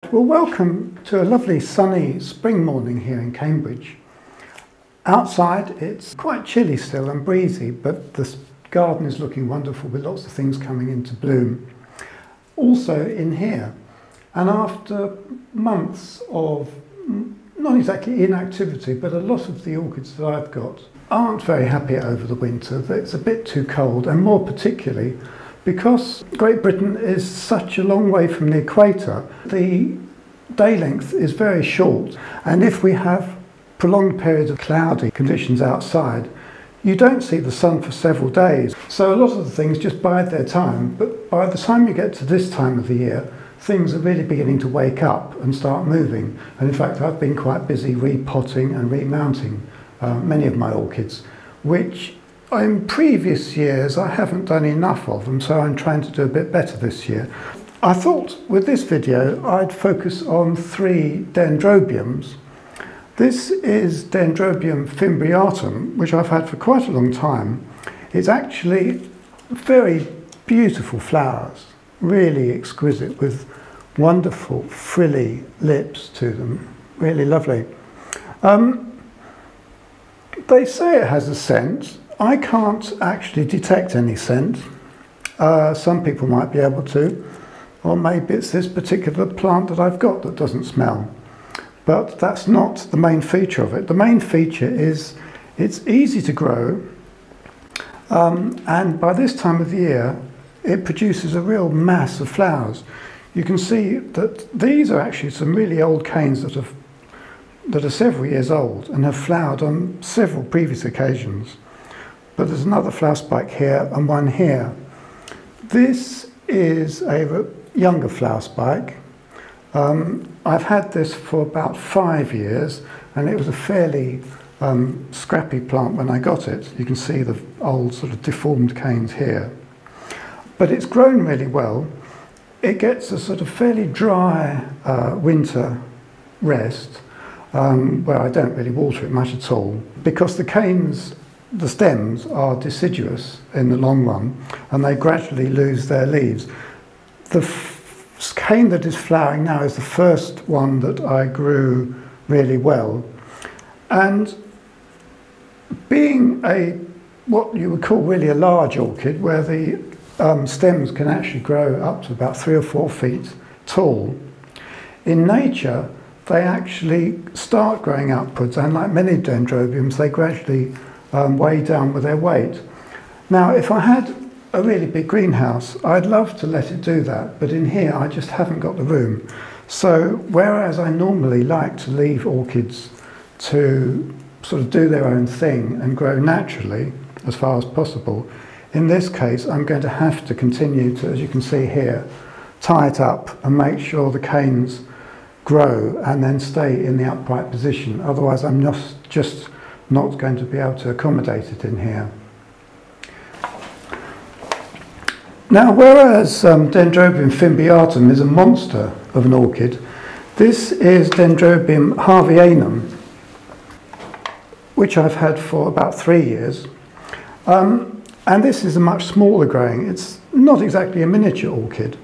Well, welcome to a lovely sunny spring morning here in Cambridge. Outside it's quite chilly still and breezy, but the garden is looking wonderful with lots of things coming into bloom. Also in here, and after months of not exactly inactivity, but a lot of the orchids that I've got aren't very happy over the winter. It's a bit too cold, and more particularly because Great Britain is such a long way from the equator, the day length is very short, and if we have prolonged periods of cloudy conditions outside, you don't see the sun for several days. So a lot of the things just bide their time, but by the time you get to this time of the year, things are really beginning to wake up and start moving. And in fact, I've been quite busy repotting and remounting many of my orchids, which in previous years I haven't done enough of them, so I'm trying to do a bit better this year. I thought with this video I'd focus on 3 Dendrobiums. This is Dendrobium fimbriatum, which I've had for quite a long time. It's actually very beautiful flowers, really exquisite, with wonderful frilly lips to them, really lovely. They say it has a scent. I can't actually detect any scent. Some people might be able to, or maybe it's this particular plant that I've got that doesn't smell. But that's not the main feature of it. The main feature is it's easy to grow, and by this time of the year it produces a real mass of flowers. You can see that these are actually some really old canes that are several years old and have flowered on several previous occasions. But there's another flower spike here and one here. This is a younger flower spike. I've had this for about 5 years, and it was a fairly scrappy plant when I got it. You can see the old sort of deformed canes here. But it's grown really well. It gets a sort of fairly dry winter rest, where I don't really water it much at all, because the canes, the stems are deciduous in the long run, and they gradually lose their leaves. The cane that is flowering now is the first one that I grew really well, and being what you would call really a large orchid, where the stems can actually grow up to about 3 or 4 feet tall, in nature they actually start growing upwards, and like many dendrobiums they gradually weigh down with their weight. Now if I had a really big greenhouse, I'd love to let it do that, but in here I just haven't got the room. So whereas I normally like to leave orchids to sort of do their own thing and grow naturally as far as possible, in this case I'm going to have to continue to, as you can see here, tie it up and make sure the canes grow and then stay in the upright position. Otherwise I'm just not going to be able to accommodate it in here. Now, whereas Dendrobium fimbriatum is a monster of an orchid, this is Dendrobium harveyanum, which I've had for about 3 years. And this is a much smaller growing. It's not exactly a miniature orchid,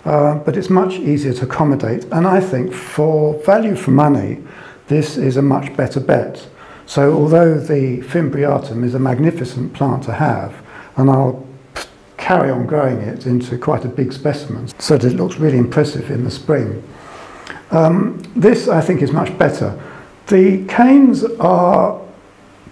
but it's much easier to accommodate. And I think for value for money, this is a much better bet. So although the fimbriatum is a magnificent plant to have, and I'll carry on growing it into quite a big specimen so that it looks really impressive in the spring, this I think is much better. The canes are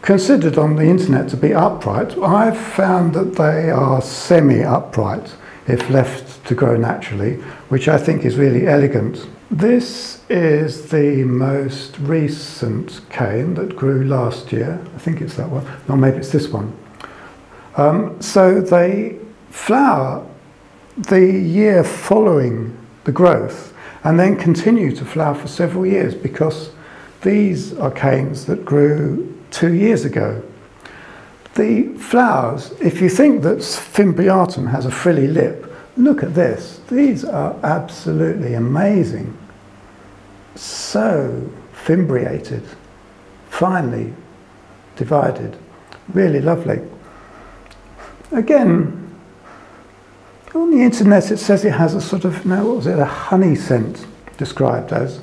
considered on the internet to be upright. I've found that they are semi-upright if left to grow naturally, which I think is really elegant. This is the most recent cane that grew last year. I think it's that one. No, maybe it's this one. So they flower the year following the growth and then continue to flower for several years, because these are canes that grew 2 years ago. The flowers, if you think that fimbriatum has a frilly lip, look at this. These are absolutely amazing. So fimbriated, finely divided, really lovely. Again, on the internet it says it has a sort of, no, what was it, a honey scent described as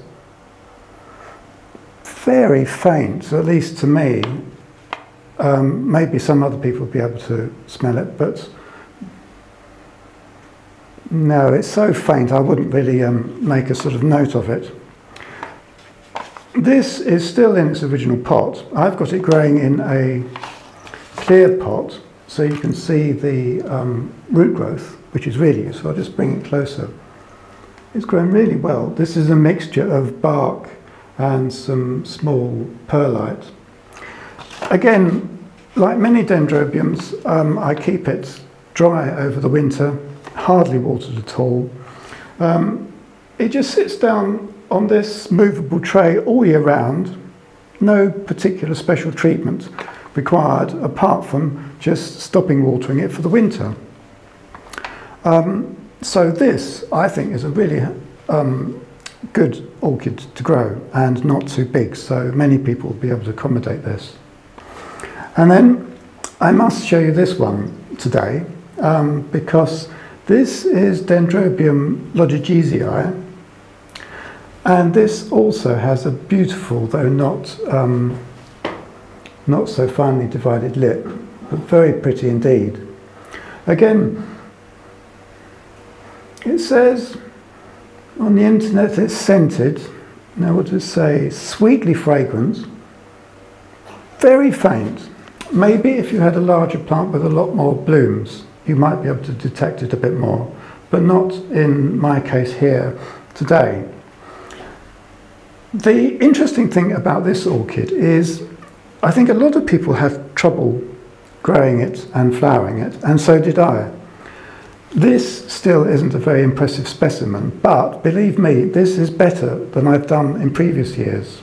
very faint, at least to me. Maybe some other people will be able to smell it, but no, it's so faint I wouldn't really make a sort of note of it. This is still in its original pot. I've got it growing in a clear pot, so you can see the root growth, which is really useful. I'll just bring it closer. It's grown really well. This is a mixture of bark and some small perlite. Again, like many Dendrobiums, I keep it dry over the winter, hardly watered at all. It just sits down on this movable tray all year round. No particular special treatment required apart from just stopping watering it for the winter. So this, I think, is a really good orchid to grow and not too big, so many people will be able to accommodate this. And then I must show you this one today because this is Dendrobium loddigesii, and this also has a beautiful, though not so finely divided lip, but very pretty indeed. Again, it says on the internet it's scented. Now what does it say? Sweetly fragrant, very faint. Maybe if you had a larger plant with a lot more blooms, you might be able to detect it a bit more, but not in my case here today. The interesting thing about this orchid is I think a lot of people have trouble growing it and flowering it, and so did I. This still isn't a very impressive specimen, but believe me, this is better than I've done in previous years.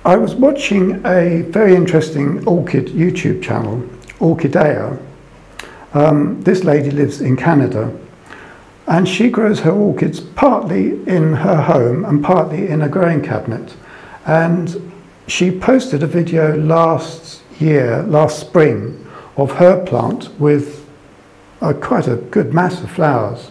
I was watching a very interesting orchid YouTube channel, Orchidea. This lady lives in Canada, and she grows her orchids partly in her home and partly in a growing cabinet. And she posted a video last spring, of her plant with quite a good mass of flowers.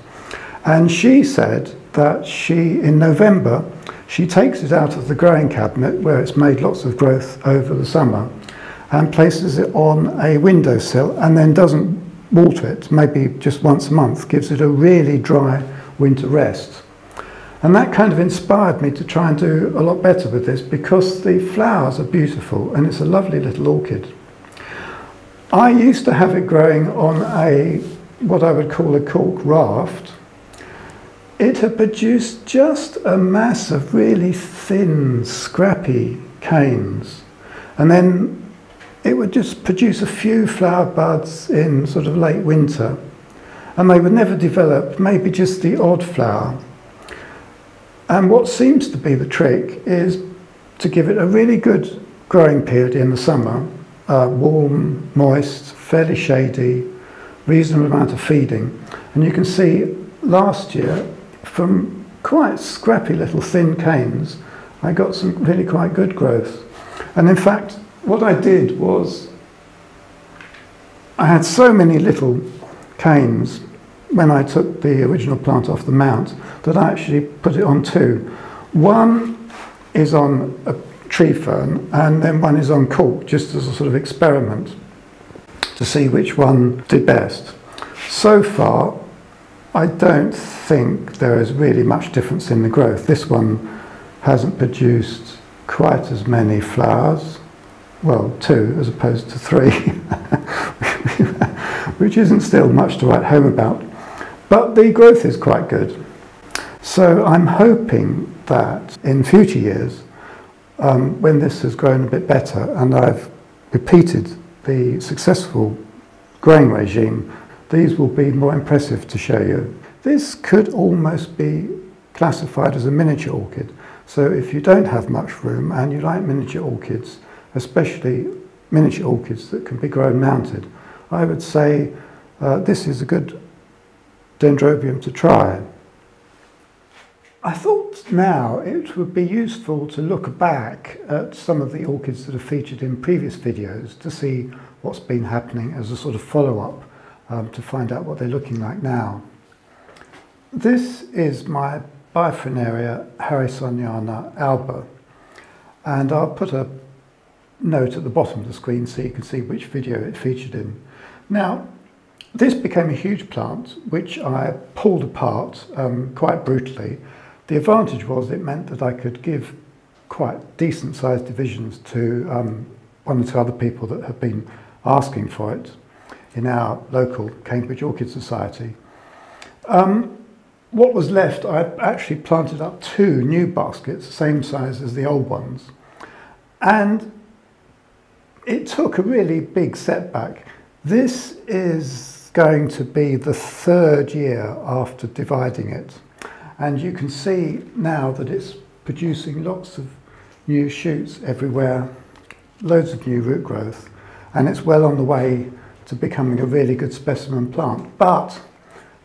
And she said that in November, she takes it out of the growing cabinet where it's made lots of growth over the summer and places it on a windowsill and then doesn't water it, maybe just once a month, gives it a really dry winter rest. And that kind of inspired me to try and do a lot better with this because the flowers are beautiful and it's a lovely little orchid. I used to have it growing on what I would call a cork raft. It had produced just a mass of really thin, scrappy canes, and then it would just produce a few flower buds in sort of late winter, and they would never develop, maybe just the odd flower. And what seems to be the trick is to give it a really good growing period in the summer, warm, moist, fairly shady, reasonable amount of feeding. And you can see last year, from quite scrappy little thin canes, I got some really quite good growth. And in fact, what I did was, I had so many little canes when I took the original plant off the mount that I actually put it on two. One is on a tree fern and then one is on cork, just as a sort of experiment to see which one did best. So far, I don't think there is really much difference in the growth. This one hasn't produced quite as many flowers. Well, 2 as opposed to 3, which isn't still much to write home about. But the growth is quite good. So I'm hoping that in future years, when this has grown a bit better and I've repeated the successful growing regime, these will be more impressive to show you. This could almost be classified as a miniature orchid. So if you don't have much room and you like miniature orchids, especially miniature orchids that can be grown mounted, I would say this is a good Dendrobium to try. I thought now it would be useful to look back at some of the orchids that are featured in previous videos to see what's been happening as a sort of follow-up to find out what they're looking like now. This is my Bifrenaria, harrisoniae, Alba. And I'll put a note at the bottom of the screen so you can see which video it featured in. Now, this became a huge plant which I pulled apart quite brutally. The advantage was it meant that I could give quite decent sized divisions to one or two other people that have been asking for it in our local Cambridge Orchid Society. What was left, I actually planted up 2 new baskets, same size as the old ones. And it took a really big setback. This is going to be the 3rd year after dividing it. And you can see now that it's producing lots of new shoots everywhere, loads of new root growth, and it's well on the way to becoming a really good specimen plant. But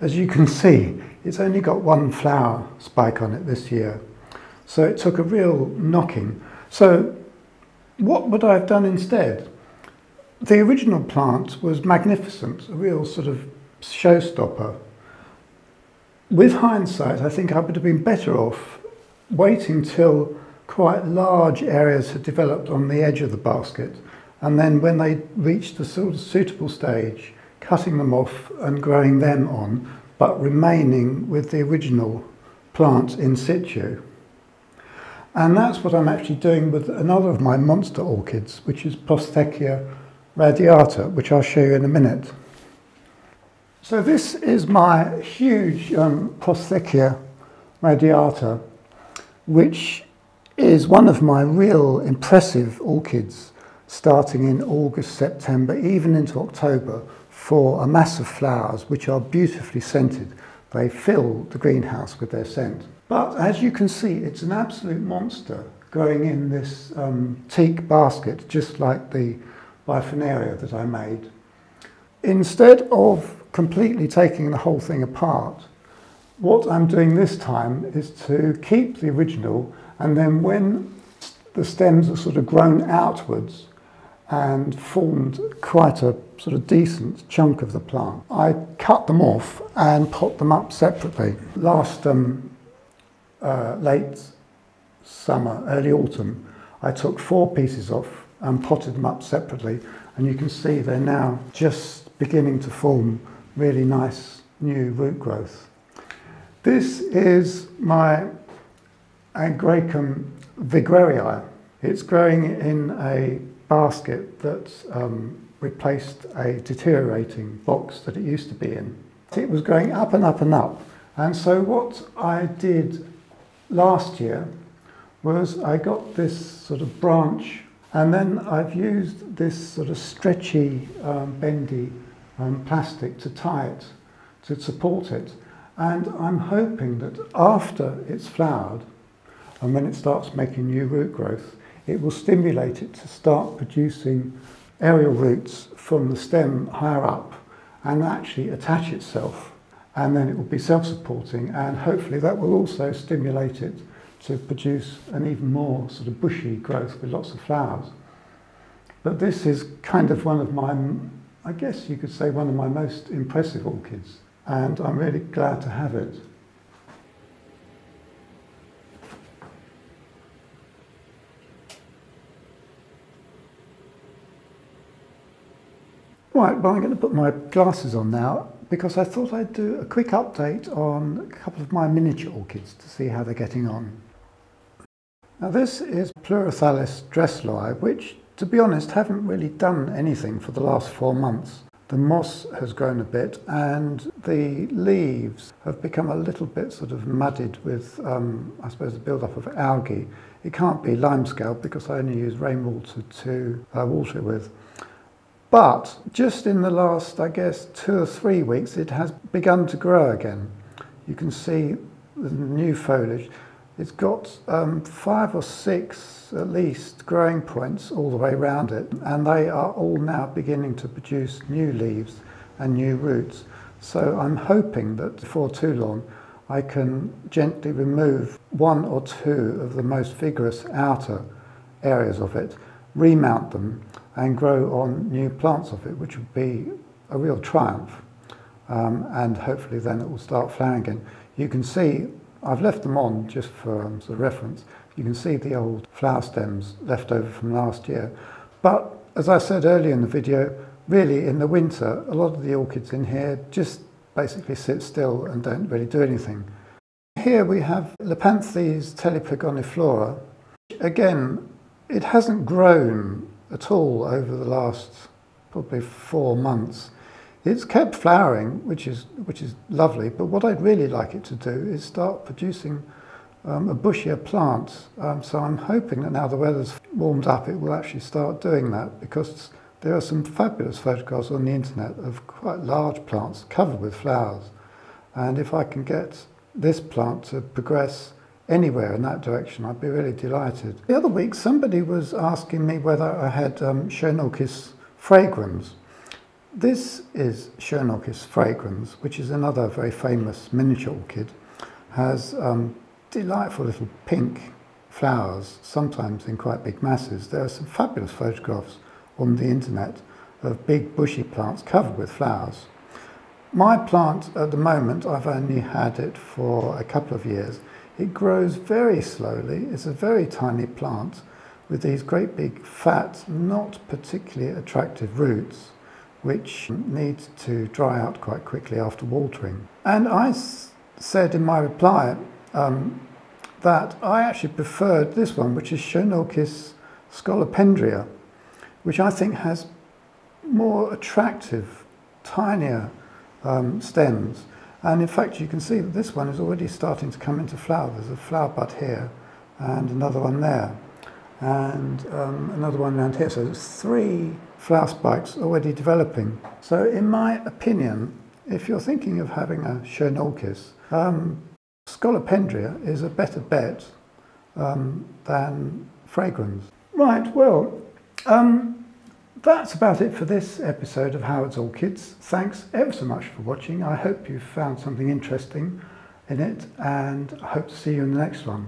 as you can see, it's only got 1 flower spike on it this year. So it took a real knocking. So what would I have done instead? The original plant was magnificent, a real sort of showstopper. With hindsight, I think I would have been better off waiting till quite large areas had developed on the edge of the basket, and then when they reached the sort of suitable stage, cutting them off and growing them on, but remaining with the original plant in situ. And that's what I'm actually doing with another of my monster orchids, which is Prosthechea radiata, which I'll show you in a minute. So this is my huge Prosthechea radiata, which is one of my real impressive orchids, starting in August, September, even into October, for a mass of flowers which are beautifully scented. They fill the greenhouse with their scent. But as you can see, it's an absolute monster growing in this teak basket, just like the Bifrenaria that I made. Instead of completely taking the whole thing apart, what I'm doing this time is to keep the original, and then when the stems are sort of grown outwards and formed quite a sort of decent chunk of the plant, I cut them off and pot them up separately. Last late summer, early autumn, I took 4 pieces off and potted them up separately, and you can see they're now just beginning to form really nice new root growth. This is my Angraecum viguieri. It's growing in a basket that replaced a deteriorating box that it used to be in. It was going up and up and up, and so what I did last year was I got this sort of branch, and then I've used this sort of stretchy, bendy plastic to tie it, to support it. And I'm hoping that after it's flowered, and when it starts making new root growth, it will stimulate it to start producing aerial roots from the stem higher up and actually attach itself. And then it will be self-supporting, and hopefully that will also stimulate it to produce an even more sort of bushy growth with lots of flowers. But this is kind of one of my, I guess you could say, one of my most impressive orchids, and I'm really glad to have it. Right, well, I'm going to put my glasses on now because I thought I'd do a quick update on a couple of my miniature orchids to see how they're getting on. Now this is Pluriphthalis dressloy, which, to be honest, haven't really done anything for the last 4 months. The moss has grown a bit and the leaves have become a little bit sort of muddied with, I suppose, the build-up of algae. It can't be limescale because I only use rainwater to water it with. But just in the last, I guess, 2 or 3 weeks, it has begun to grow again. You can see the new foliage. It's got 5 or 6 at least growing points all the way around it, and they are all now beginning to produce new leaves and new roots. So I'm hoping that before too long I can gently remove 1 or 2 of the most vigorous outer areas of it, remount them and grow on new plants of it, which would be a real triumph. And hopefully then it will start flowering again. You can see I've left them on just for sort of reference. You can see the old flower stems left over from last year. But as I said earlier in the video, really in the winter, a lot of the orchids in here just basically sit still and don't really do anything. Here we have Lepanthes telepogoniflora. Again, it hasn't grown at all over the last probably 4 months. It's kept flowering, which is lovely, but what I'd really like it to do is start producing a bushier plant. So I'm hoping that now the weather's warmed up, it will actually start doing that, because there are some fabulous photographs on the internet of quite large plants covered with flowers. And if I can get this plant to progress anywhere in that direction, I'd be really delighted. The other week, somebody was asking me whether I had Chinookus fragrans. This is Chinookus fragrans, which is another very famous miniature orchid. Has delightful little pink flowers, sometimes in quite big masses. There are some fabulous photographs on the internet of big bushy plants covered with flowers. My plant at the moment, I've only had it for a couple of years. It grows very slowly. It's a very tiny plant with these great big fat, not particularly attractive roots, which need to dry out quite quickly after watering. And I said in my reply that I actually preferred this one, which is Chinookus scolopendria, which I think has more attractive, tinier stems. And in fact, you can see that this one is already starting to come into flower. There's a flower bud here and another one there, and another one around here. So there's 3 flower spikes already developing. So in my opinion, if you're thinking of having a Chinookus, scolopendria is a better bet than fragrans. Right, well, that's about it for this episode of Howard's Orchids. Thanks ever so much for watching. I hope you found something interesting in it, and I hope to see you in the next one.